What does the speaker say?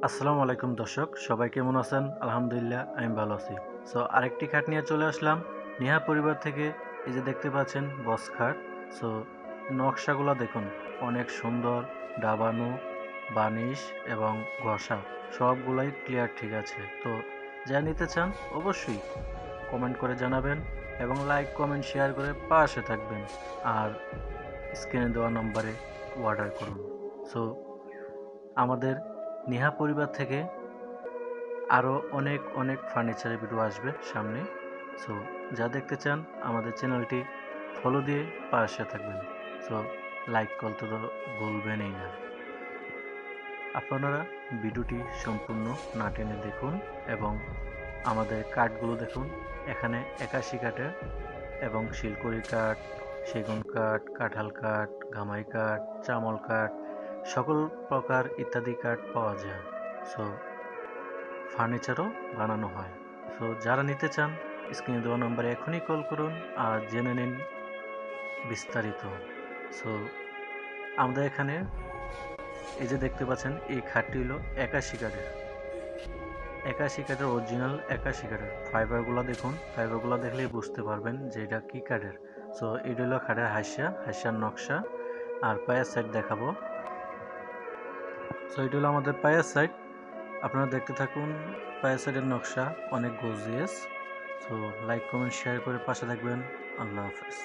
আসসালামু আলাইকুম দর্শক, সবাই কেমন আছেন? আলহামদুলিল্লাহ আমি ভালো আছি। সো আরেকটি খাট নিয়ে চলে আসলাম নেহা পরিবার থেকে। এই যে দেখতে পাচ্ছেন বক্স খাট। সো নকশাগুলো দেখুন, অনেক সুন্দর, দাবানো, বানিশ এবং ঘষা সবগুলাই ক্লিয়ার ঠিক আছে। তো যা নিতে চান অবশ্যই কমেন্ট করে জানাবেন এবং লাইক কমেন্ট শেয়ার করে পাশে থাকবেন। আর স্ক্রিনে দেওয়া নম্বরে অর্ডার করুন। সো আমাদের নেহা পরিবার থেকে আরও অনেক অনেক ফার্নিচারের ভিডিও আসবে সামনে। সো যা দেখতে চান আমাদের চ্যানেলটি ফলো দিয়ে পাশে থাকবেন। সো লাইক করতে তো ভুলবেনই না। আপনারা ভিডিওটি সম্পূর্ণ না টেনে দেখুন এবং আমাদের কাঠগুলো দেখুন। এখানে 81 কাঠের এবং শিলকুড়ি কাঠ, সেগুন কাঠ, কাঁঠাল কাঠ, গামাই কাঠ, চামল কাঠ, সকল প্রকার ইত্যাদি কাঠ পাওয়া যায়। সো ফার্নিচারও বানানো হয়। সো যারা নিতে চান স্ক্রিনে দেওয়া নম্বরে এখনই কল করুন আর জেনে নিন বিস্তারিত। সো আমাদের এখানে এই যে দেখতে পাচ্ছেন এই খাটটি হলো 81 কাঠের। 81 কাঠের অরিজিনাল 81 কাঠের। ফাইবারগুলো দেখুন, ফাইবারগুলো দেখলেই বুঝতে পারবেন যে এটা কি কাঠের। সো এটা হলো খাটের হাইসিয়ার নকশা। আর পায়ের সাইড দেখাবো। সো এটা হলো আমাদের পায়ের সাইড। আপনারা দেখতে থাকুন। পায়ের সাইডের নকশা অনেক gorgeous. So like comment share করে পাশে থাকবেন। আল্লাহ হাফেজ।